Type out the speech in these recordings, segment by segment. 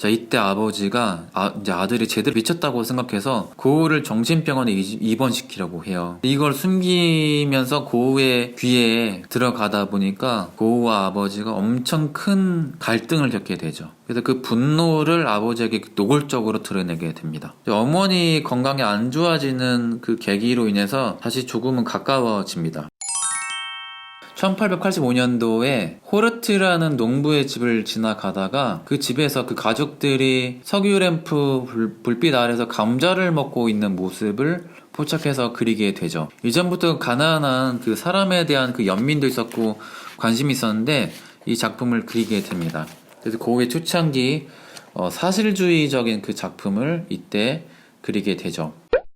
자, 이때 아버지가 이제 아들이 제대로 미쳤다고 생각해서 고우를 정신병원에 입원시키려고 해요. 이걸 숨기면서 고우의 귀에 들어가다 보니까 고우와 아버지가 엄청 큰 갈등을 겪게 되죠. 그래서 그 분노를 아버지에게 노골적으로 드러내게 됩니다. 어머니 건강이 안 좋아지는 그 계기로 인해서 다시 조금은 가까워집니다. 1885년도에 호르트라는 농부의 집을 지나가다가 그 집에서 그 가족들이 석유램프 불빛 아래서 감자를 먹고 있는 모습을 포착해서 그리게 되죠. 이전부터 가난한 그 사람에 대한 그 연민도 있었고 관심이 있었는데 이 작품을 그리게 됩니다. 그래서 고우의 초창기 사실주의적인 그 작품을 이때 그리게 되죠.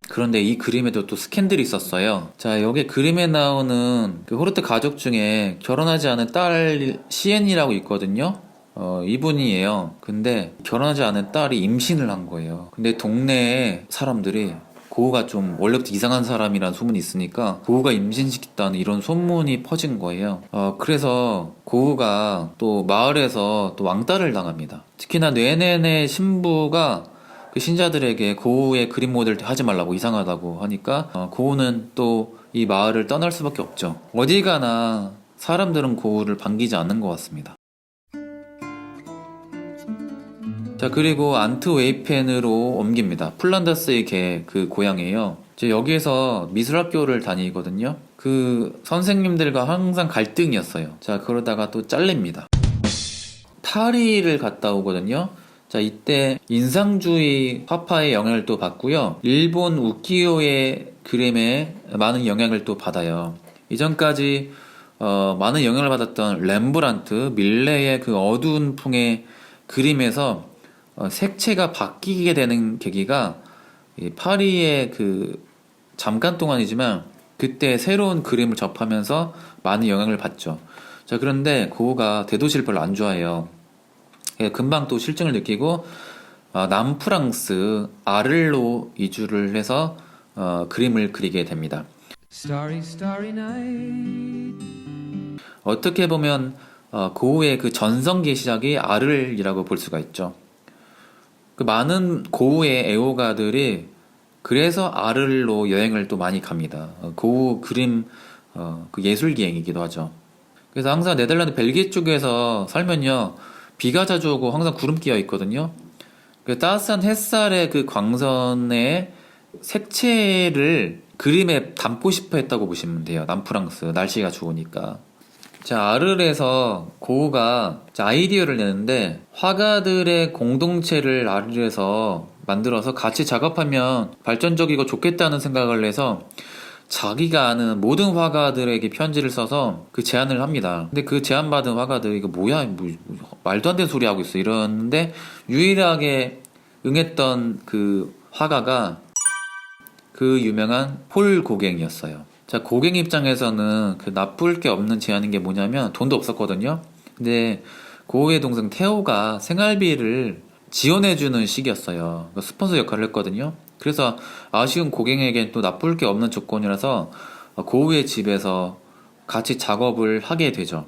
그런데 이 그림에도 또 스캔들이 있었어요. 자, 여기 그림에 나오는 그 호르트 가족 중에 결혼하지 않은 딸 시엔이라고 있거든요. 이분이에요. 근데 결혼하지 않은 딸이 임신을 한 거예요. 근데 동네에 사람들이 고우가 좀 원래부터 이상한 사람이란 소문이 있으니까 고우가 임신시켰다는 이런 소문이 퍼진 거예요. 그래서 고우가 또 마을에서 또 왕따를 당합니다. 특히나 뇌네네 신부가 그 신자들에게 고우의 그림 모델 하지 말라고 이상하다고 하니까 고우는 또 이 마을을 떠날 수밖에 없죠. 어디 가나 사람들은 고우를 반기지 않는 것 같습니다. 자, 그리고 안트웨이펜으로 옮깁니다. 플란다스의 그 고향이에요. 여기에서 미술학교를 다니거든요. 그 선생님들과 항상 갈등이었어요. 자, 그러다가 또 잘립니다. 파리를 갔다 오거든요. 자, 이때 인상주의 화파의 영향을 또 받고요. 일본 우키요의 그림에 많은 영향을 또 받아요. 이전까지 많은 영향을 받았던 렘브란트, 밀레의 그 어두운 풍의 그림에서 색채가 바뀌게 되는 계기가 파리의 그 잠깐 동안이지만 그때 새로운 그림을 접하면서 많은 영향을 받죠. 자, 그런데 고우가 대도시를 별로 안 좋아해요. 금방 또 실증을 느끼고 남프랑스 아를로 이주를 해서 그림을 그리게 됩니다. Starry, starry night. 어떻게 보면 고우의 그 전성기의 시작이 아를이라고 볼 수가 있죠. 그 많은 고우의 애호가들이 그래서 아를로 여행을 또 많이 갑니다. 고우 그림 그 예술기행이기도 하죠. 그래서 항상 네덜란드 벨기에 쪽에서 살면요, 비가 자주 오고 항상 구름 끼어 있거든요. 그 따뜻한 햇살의 그 광선의 색채를 그림에 담고 싶어 했다고 보시면 돼요. 남프랑스 날씨가 좋으니까. 자, 아르에서 고우가 아이디어를 내는데 화가들의 공동체를 아르에서 만들어서 같이 작업하면 발전적이고 좋겠다는 생각을 해서 자기가 아는 모든 화가들에게 편지를 써서 그 제안을 합니다. 근데 그 제안받은 화가들이 이거 뭐야, 말도 안 되는 소리 하고 있어 이러는데 유일하게 응했던 그 화가가 그 유명한 폴 고갱이었어요. 자, 고갱 입장에서는 그 나쁠 게 없는 제안인 게 뭐냐면 돈도 없었거든요. 근데 고우의 동생 테오가 생활비를 지원해주는 시기였어요. 스폰서 역할을 했거든요. 그래서 아쉬운 고갱에겐 또 나쁠 게 없는 조건이라서 고우의 집에서 같이 작업을 하게 되죠.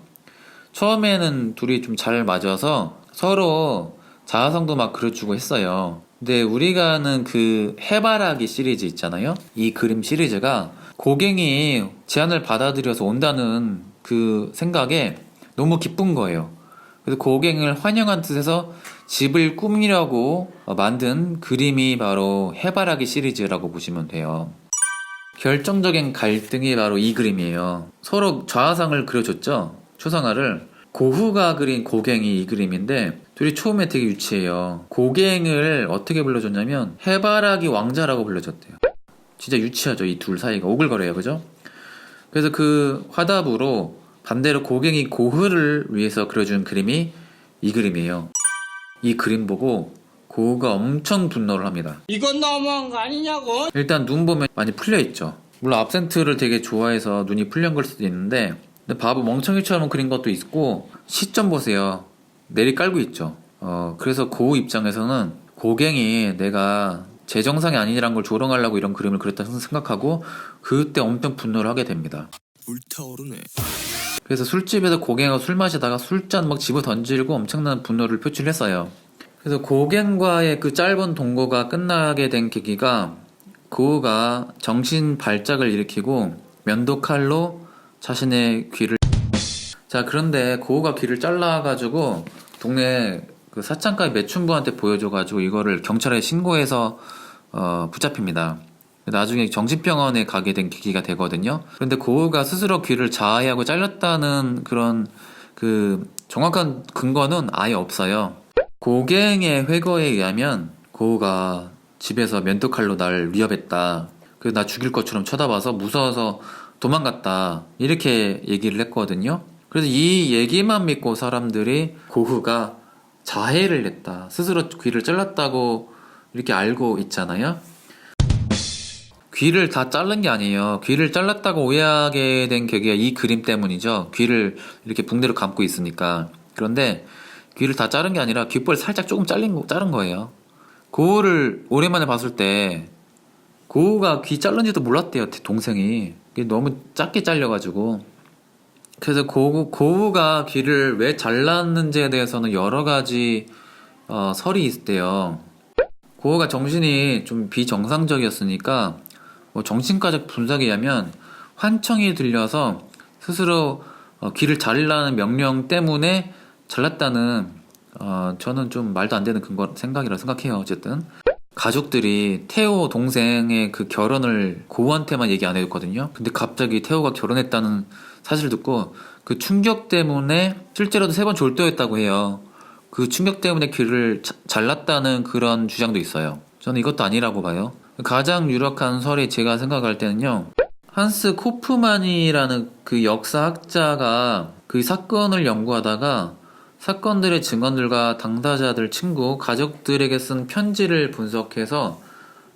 처음에는 둘이 좀 잘 맞아서 서로 자화상도 막 그려주고 했어요. 근데 우리가 아는 그 해바라기 시리즈 있잖아요. 이 그림 시리즈가 고갱이 제안을 받아들여서 온다는 그 생각에 너무 기쁜 거예요. 그래서 고갱을 환영한 뜻에서 집을 꾸미려고 만든 그림이 바로 해바라기 시리즈라고 보시면 돼요. 결정적인 갈등이 바로 이 그림이에요. 서로 좌상을 그려줬죠. 초상화를. 고후가 그린 고갱이 이 그림인데 둘이 처음에 되게 유치해요. 고갱을 어떻게 불러줬냐면 해바라기 왕자라고 불러줬대요. 진짜 유치하죠. 이 둘 사이가 오글거려요. 그죠? 그래서 그 화답으로 반대로 고갱이 고흐를 위해서 그려준 그림이 이 그림이에요. 이 그림 보고 고우가 엄청 분노를 합니다. 이건 너무한 거 아니냐고? 일단 눈 보면 많이 풀려있죠. 물론 압센트를 되게 좋아해서 눈이 풀린 걸 수도 있는데 근데 바보 멍청이처럼 그린 것도 있고 시점 보세요. 내리 깔고 있죠. 그래서 고우 입장에서는 고갱이 내가 제 정상이 아니란 걸 조롱하려고 이런 그림을 그렸다 생각하고 그때 엄청 분노를 하게 됩니다. 불타오르네. 그래서 술집에서 고갱하고 술 마시다가 술잔 막 집어 던지고 엄청난 분노를 표출했어요. 그래서 고갱과의 그 짧은 동거가 끝나게 된 계기가 고우가 정신 발작을 일으키고 면도칼로 자신의 귀를 자 그런데 고우가 귀를 잘라가지고 동네 그 사창가의 매춘부한테 보여줘가지고 이거를 경찰에 신고해서 붙잡힙니다. 나중에 정신병원에 가게 된 계기가 되거든요. 그런데 고우가 스스로 귀를 자해하고 잘렸다는 그런 그 정확한 근거는 아예 없어요. 고갱의 회거에 의하면 고우가 집에서 면도칼로 날 위협했다. 그래서 나 죽일 것처럼 쳐다봐서 무서워서 도망갔다. 이렇게 얘기를 했거든요. 그래서 이 얘기만 믿고 사람들이 고우가 자해를 했다. 스스로 귀를 잘랐다고 이렇게 알고 있잖아요. 귀를 다 자른 게 아니에요. 귀를 잘랐다고 오해하게 된 계기가 이 그림 때문이죠. 귀를 이렇게 붕대로 감고 있으니까. 그런데 귀를 다 자른 게 아니라 귓볼 살짝 조금 자른 거예요. 고우를 오랜만에 봤을 때 고우가 귀 자른지도 몰랐대요. 동생이. 너무 작게 잘려가지고. 그래서 고우가 귀를 왜 잘랐는지에 대해서는 여러 가지 설이 있대요. 고우가 정신이 좀 비정상적이었으니까 뭐 정신과적 분석에 의하면 환청이 들려서 스스로 귀를 자르라는 명령 때문에 잘랐다는 저는 좀 말도 안 되는 생각이라 생각해요. 어쨌든 가족들이 태호 동생의 그 결혼을 고우한테만 얘기 안 해줬거든요. 근데 갑자기 태호가 결혼했다는 사실을 듣고 그 충격 때문에 실제로도 3번 졸도했다고 해요. 그 충격 때문에 귀를 잘랐다는 그런 주장도 있어요. 저는 이것도 아니라고 봐요. 가장 유력한 설이 제가 생각할 때는요, 한스 코프만이라는 그 역사학자가 그 사건을 연구하다가 사건들의 증언들과 당사자들 친구, 가족들에게 쓴 편지를 분석해서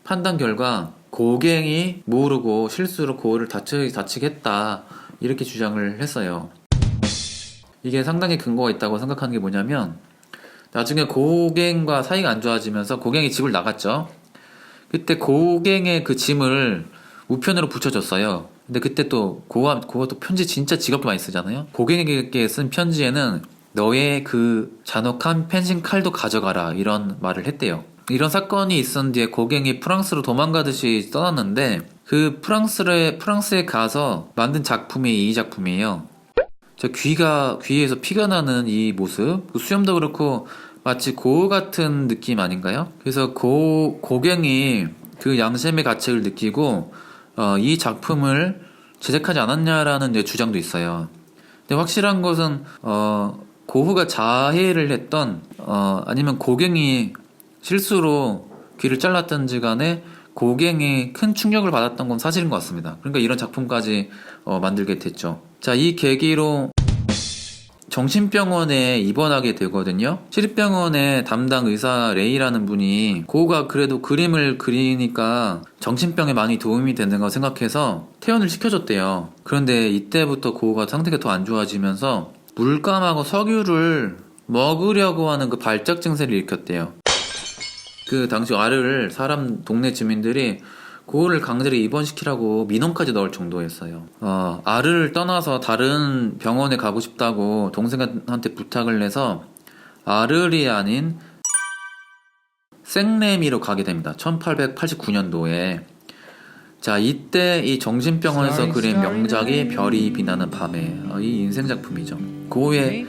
판단 결과 고갱이 모르고 실수로 고우를 다치게 했다, 이렇게 주장을 했어요. 이게 상당히 근거가 있다고 생각하는 게 뭐냐면, 나중에 고갱과 사이가 안 좋아지면서 고갱이 집을 나갔죠. 그때 고갱의 그 짐을 우편으로 붙여줬어요. 근데 그때 또 고우가 또 편지 진짜 지겹게 많이 쓰잖아요. 고갱에게 쓴 편지에는 너의 그 잔혹한 펜싱 칼도 가져가라, 이런 말을 했대요. 이런 사건이 있은 뒤에 고갱이 프랑스로 도망가듯이 떠났는데 그 프랑스에 가서 만든 작품이 이 작품이에요. 귀에서 피가 나는 이 모습, 수염도 그렇고 마치 고우 같은 느낌 아닌가요? 그래서 고갱이 그 양심의 가책을 느끼고 이 작품을 제작하지 않았냐라는 주장도 있어요. 근데 확실한 것은 고우가 자해를 했던 아니면 고갱이 실수로 귀를 잘랐던지 간에 고갱이 큰 충격을 받았던 건 사실인 것 같습니다. 그러니까 이런 작품까지 만들게 됐죠. 자, 이 계기로 정신병원에 입원하게 되거든요. 시립병원의 담당 의사 레이라는 분이 고우가 그래도 그림을 그리니까 정신병에 많이 도움이 되는 거 생각해서 퇴원을 시켜줬대요. 그런데 이때부터 고우가 상태가 더 안 좋아지면서 물감하고 석유를 먹으려고 하는 그 발작 증세를 일으켰대요. 그 당시 동네 주민들이 고우를 강제로 입원시키라고 민원까지 넣을 정도였어요. 아르를 떠나서 다른 병원에 가고 싶다고 동생한테 부탁을 해서 아르이 아닌 생레미로 가게 됩니다. 1889년도에. 자, 이때 이 정신병원에서 그린 명작이 별이 빛나는 밤에, 이 인생작품이죠. 고우의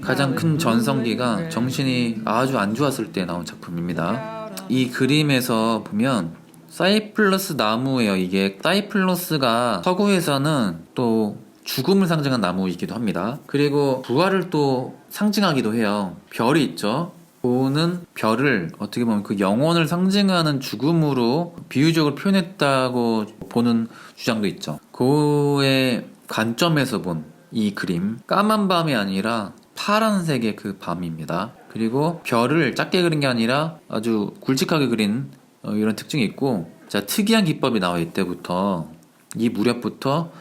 가장 큰 전성기가 정신이 아주 안 좋았을 때 나온 작품입니다. 이 그림에서 보면 사이플러스 나무예요. 이게 사이플러스가 서구에서는 또 죽음을 상징한 나무이기도 합니다. 그리고 부활을 또 상징하기도 해요. 별이 있죠. 고우는 별을 어떻게 보면 그 영혼을 상징하는 죽음으로 비유적으로 표현했다고 보는 주장도 있죠. 고우의 관점에서 본 이 그림, 까만 밤이 아니라 파란색의 그 밤입니다. 그리고 별을 작게 그린 게 아니라 아주 굵직하게 그린 이런 특징이 있고, 자, 특이한 기법이 나와. 이때부터, 이 무렵부터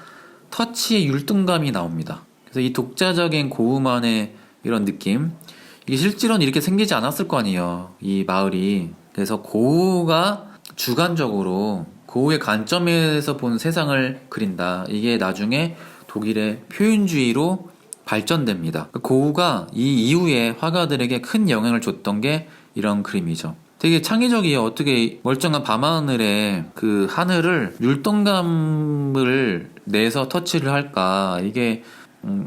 터치의 율동감이 나옵니다. 그래서 이 독자적인 고우만의 이런 느낌, 이게 실제로는 이렇게 생기지 않았을 거 아니에요, 이 마을이. 그래서 고우가 주관적으로 고우의 관점에서 본 세상을 그린다. 이게 나중에 독일의 표현주의로 발전됩니다. 고우가 이 이후에 화가들에게 큰 영향을 줬던 게 이런 그림이죠. 되게 창의적이에요. 어떻게 멀쩡한 밤하늘에 그 하늘을 율동감을 내서 터치를 할까. 이게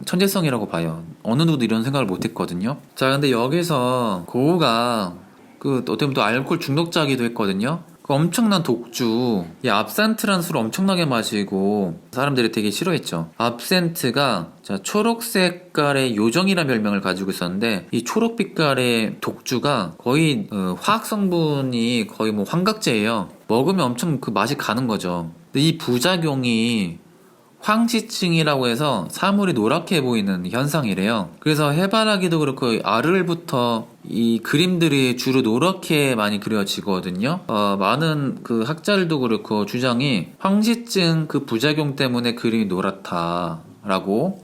천재성이라고 봐요. 어느 누구도 이런 생각을 못 했거든요. 자, 근데 여기서 고우가 그 어떻게 보면 또 알코올 중독자기도 했거든요. 그 엄청난 독주, 이 압산트라는 술을 엄청나게 마시고 사람들이 되게 싫어했죠. 압센트가 초록 색깔의 요정이라는 별명을 가지고 있었는데, 이 초록 빛깔의 독주가 거의 화학 성분이 거의 뭐 환각제예요. 먹으면 엄청 그 맛이 가는 거죠. 근데 이 부작용이 황시증이라고 해서 사물이 노랗게 보이는 현상이래요. 그래서 해바라기도 그렇고 아르엘부터 이 그림들이 주로 노랗게 많이 그려지거든요. 많은 그 학자들도 그렇고 주장이 황시증 그 부작용 때문에 그림이 노랗다라고.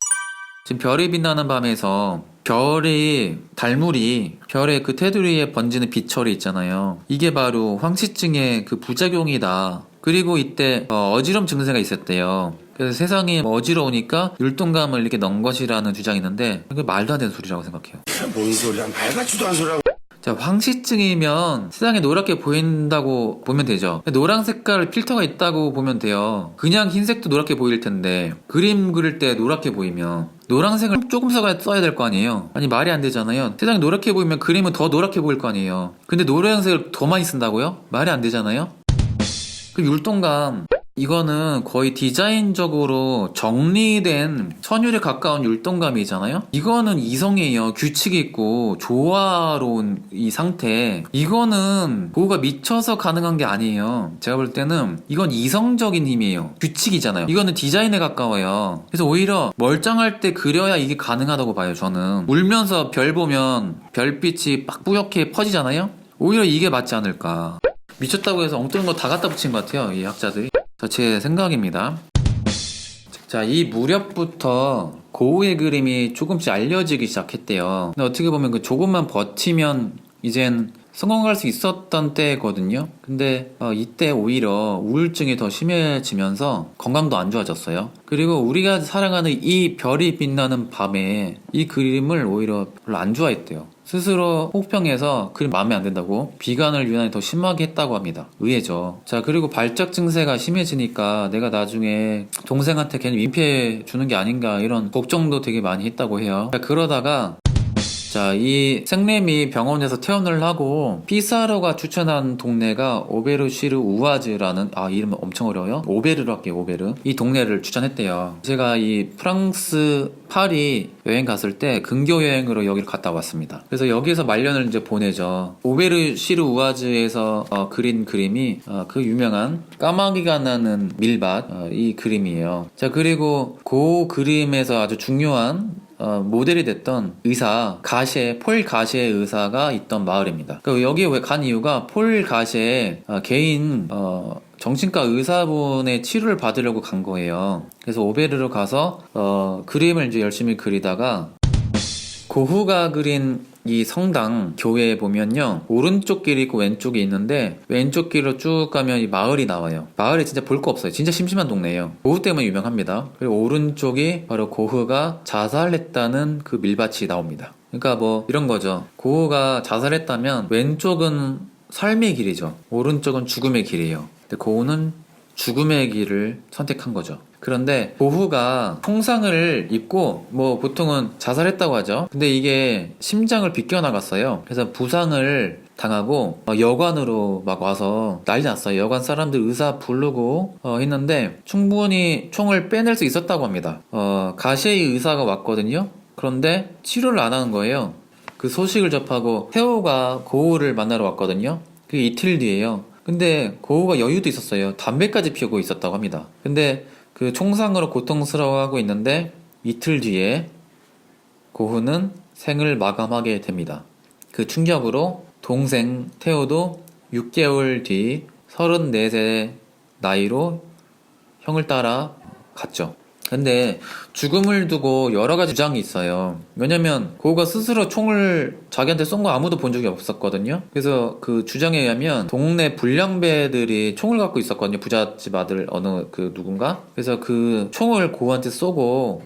지금 별이 빛나는 밤에서 달물이 별의 그 테두리에 번지는 빛처리 있잖아요. 이게 바로 황시증의 그 부작용이다. 그리고 이때 어지럼 증세가 있었대요. 그래서 세상이 어지러우니까 율동감을 이렇게 넣은 것이라는 주장이 있는데, 그게 말도 안 되는 소리라고 생각해요. 뭔 소리야? 말 같지도 않은 소리라고. 자, 황시증이면 세상이 노랗게 보인다고 보면 되죠. 노란 색깔 필터가 있다고 보면 돼요. 그냥 흰색도 노랗게 보일 텐데 그림 그릴 때 노랗게 보이면 노란색을 조금 써야 될 거 아니에요. 아니, 말이 안 되잖아요. 세상이 노랗게 보이면 그림은 더 노랗게 보일 거 아니에요. 근데 노란색을 더 많이 쓴다고요? 말이 안 되잖아요. 그 율동감, 이거는 거의 디자인적으로 정리된 선율에 가까운 율동감이잖아요. 이거는 이성이에요. 규칙이 있고 조화로운 이 상태. 이거는 고우가 미쳐서 가능한 게 아니에요. 제가 볼 때는 이건 이성적인 힘이에요. 규칙이잖아요. 이거는 디자인에 가까워요. 그래서 오히려 멀쩡할 때 그려야 이게 가능하다고 봐요. 저는 울면서 별 보면 별빛이 막 뿌옇게 퍼지잖아요. 오히려 이게 맞지 않을까. 미쳤다고 해서 엉뚱한 거 다 갖다 붙인 것 같아요, 이 학자들이. 제 생각입니다. 자, 이 무렵부터 고우의 그림이 조금씩 알려지기 시작했대요. 근데 어떻게 보면 그 조금만 버티면 이젠 성공할 수 있었던 때거든요. 근데 이때 오히려 우울증이 더 심해지면서 건강도 안 좋아졌어요. 그리고 우리가 사랑하는 이 별이 빛나는 밤에 이 그림을 오히려 별로 안 좋아했대요. 스스로 혹평해서 그림 마음에 안 든다고 비관을 유난히 더 심하게 했다고 합니다. 의외죠. 자, 그리고 발작 증세가 심해지니까 내가 나중에 동생한테 괜히 민폐 주는 게 아닌가 이런 걱정도 되게 많이 했다고 해요. 자, 그러다가 이 생렘이 병원에서 퇴원을 하고 피사로가 추천한 동네가 오베르시르 우아즈라는, 이름 엄청 어려워요. 오베르로 할게요. 오베르. 이 동네를 추천했대요. 제가 이 프랑스 파리 여행 갔을 때 근교 여행으로 여기를 갔다 왔습니다. 그래서 여기서 말년을 이제 보내죠. 오베르시르 우아즈에서 그린 그림이 그 유명한 까마귀가 나는 밀밭, 이 그림이에요. 자, 그리고 그 그림에서 아주 중요한 모델이 됐던 의사 폴 가셰의 의사가 있던 마을입니다. 그러니까 여기에 왜 간 이유가 폴 가셰의 개인 정신과 의사분의 치료를 받으려고 간 거예요. 그래서 오베르로 가서 그림을 이제 열심히 그리다가 고흐가 그린 이 성당 교회에 보면요, 오른쪽 길이 있고 왼쪽이 있는데 왼쪽 길로 쭉 가면 이 마을이 나와요. 마을에 진짜 볼 거 없어요. 진짜 심심한 동네예요. 고흐 때문에 유명합니다. 그리고 오른쪽이 바로 고흐가 자살했다는 그 밀밭이 나옵니다. 그러니까 뭐 이런 거죠. 고흐가 자살했다면 왼쪽은 삶의 길이죠. 오른쪽은 죽음의 길이에요. 근데 고흐는 죽음의 길을 선택한 거죠. 그런데 고흐가 총상을 입고 뭐 보통은 자살했다고 하죠. 근데 이게 심장을 비껴나갔어요. 그래서 부상을 당하고 여관으로 막 와서 난리 났어요. 여관 사람들 의사 부르고 했는데 충분히 총을 빼낼 수 있었다고 합니다. 가셰의 의사가 왔거든요. 그런데 치료를 안 하는 거예요. 그 소식을 접하고 태호가 고흐를 만나러 왔거든요. 그게 이틀 뒤에요. 근데 고흐가 여유도 있었어요. 담배까지 피우고 있었다고 합니다. 근데 그 총상으로 고통스러워하고 있는데 이틀 뒤에 고흐는 생을 마감하게 됩니다. 그 충격으로 동생 태호도 6개월 뒤 34세 나이로 형을 따라 갔죠. 근데 죽음을 두고 여러 가지 주장이 있어요. 왜냐면 고흐가 스스로 총을 자기한테 쏜 거 아무도 본 적이 없었거든요. 그래서 그 주장에 의하면 동네 불량배들이 총을 갖고 있었거든요. 부잣집 아들 어느 그 누군가. 그래서 그 총을 고흐한테 쏘고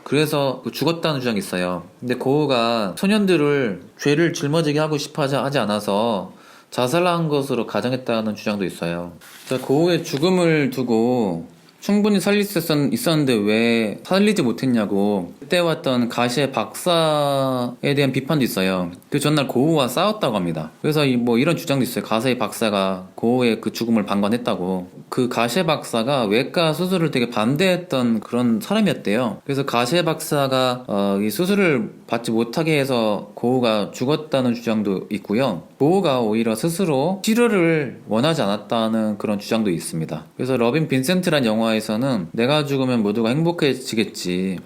그래서 죽었다는 주장이 있어요. 근데 고우가 소년들을 죄를 짊어지게 하고 싶어 하지 않아서 자살한 것으로 가정했다는 주장도 있어요. 자, 고우의 죽음을 두고 충분히 살릴 수 있었는데 왜 살리지 못했냐고 그때 왔던 가시의 박사에 대한 비판도 있어요. 그 전날 고우와 싸웠다고 합니다. 그래서 이런 주장도 있어요. 가시의 박사가 고우의 그 죽음을 방관했다고. 그 가시의 박사가 외과 수술을 되게 반대했던 그런 사람이었대요. 그래서 가시의 박사가 이 수술을 받지 못하게 해서 고우가 죽었다는 주장도 있고요. 고우가 오히려 스스로 치료를 원하지 않았다는 그런 주장도 있습니다. 그래서 러빈 빈센트란 영화에서는 내가 죽으면 모두가 행복해지겠지.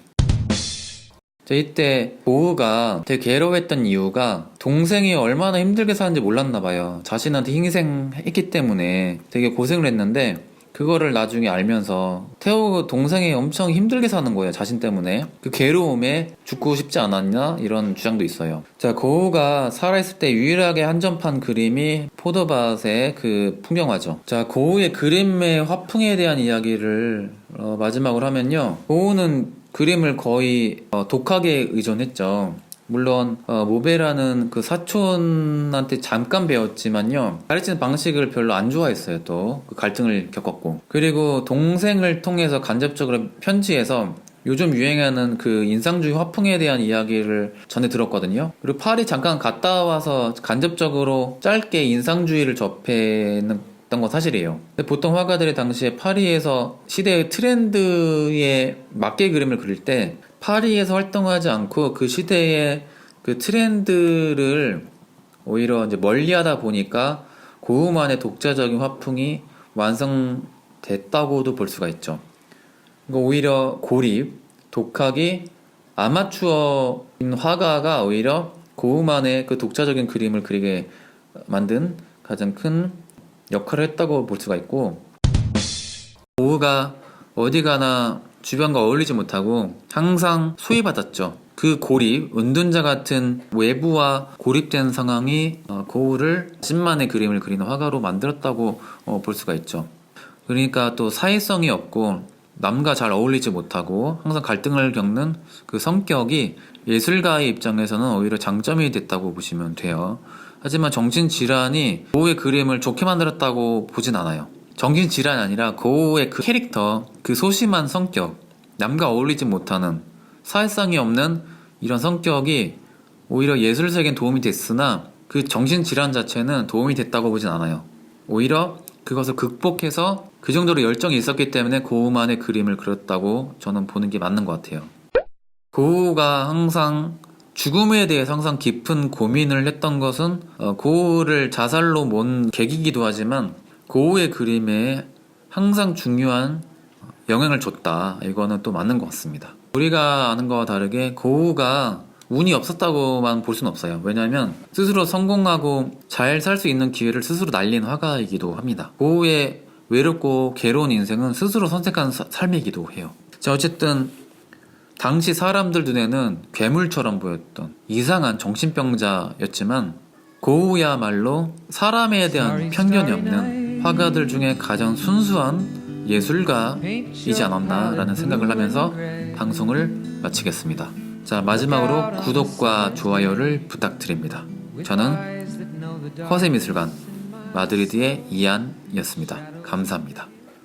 자, 이때 고우가 되게 괴로워했던 이유가 동생이 얼마나 힘들게 사는지 몰랐나봐요. 자신한테 희생했기 때문에 되게 고생을 했는데 그거를 나중에 알면서 태호 동생이 엄청 힘들게 사는 거예요. 자신 때문에. 그 괴로움에 죽고 싶지 않았냐? 이런 주장도 있어요. 자, 고우가 살아있을 때 유일하게 한정판 그림이 포도밭의 그 풍경화죠. 자, 고우의 그림의 화풍에 대한 이야기를 마지막으로 하면요. 고우는 그림을 거의 독학에 의존했죠. 물론 모베라는 그 사촌한테 잠깐 배웠지만요, 가르치는 방식을 별로 안 좋아했어요. 또 그 갈등을 겪었고, 그리고 동생을 통해서 간접적으로 편지해서 요즘 유행하는 그 인상주의 화풍에 대한 이야기를 전에 들었거든요. 그리고 파리 잠깐 갔다 와서 간접적으로 짧게 인상주의를 접했던 건 사실이에요. 근데 보통 화가들이 당시에 파리에서 시대의 트렌드에 맞게 그림을 그릴 때 파리에서 활동하지 않고 그 시대의 그 트렌드를 오히려 이제 멀리하다 보니까 고우만의 독자적인 화풍이 완성됐다고도 볼 수가 있죠. 그러니까 오히려 고립, 독학이 아마추어인 화가가 오히려 고우만의 그 독자적인 그림을 그리게 만든 가장 큰 역할을 했다고 볼 수가 있고, 고우가 어디 가나 주변과 어울리지 못하고 항상 소외받았죠. 그 고립, 은둔자 같은 외부와 고립된 상황이 고우를 자신만의 그림을 그리는 화가로 만들었다고 볼 수가 있죠. 그러니까 또 사회성이 없고 남과 잘 어울리지 못하고 항상 갈등을 겪는 그 성격이 예술가의 입장에서는 오히려 장점이 됐다고 보시면 돼요. 하지만 정신질환이 고우의 그림을 좋게 만들었다고 보진 않아요. 정신질환이 아니라 고우의 그 캐릭터, 그 소심한 성격, 남과 어울리지 못하는 사회성이 없는 이런 성격이 오히려 예술세계엔 도움이 됐으나 그 정신질환 자체는 도움이 됐다고 보진 않아요. 오히려 그것을 극복해서 그 정도로 열정이 있었기 때문에 고우만의 그림을 그렸다고 저는 보는 게 맞는 것 같아요. 고우가 항상 죽음에 대해서 항상 깊은 고민을 했던 것은 고우를 자살로 몬 계기이기도 하지만 고우의 그림에 항상 중요한 영향을 줬다. 이거는 또 맞는 것 같습니다. 우리가 아는 거와 다르게 고우가 운이 없었다고만 볼 수는 없어요. 왜냐하면 스스로 성공하고 잘 살 수 있는 기회를 스스로 날린 화가이기도 합니다. 고우의 외롭고 괴로운 인생은 스스로 선택한 삶이기도 해요. 자, 어쨌든 당시 사람들 눈에는 괴물처럼 보였던 이상한 정신병자였지만 고우야말로 사람에 대한 편견이 없는 화가들 중에 가장 순수한 예술가이지 않았나라는 생각을 하면서 방송을 마치겠습니다. 자, 마지막으로 구독과 좋아요를 부탁드립니다. 저는 허세미술관 마드리드의 이안이었습니다. 감사합니다.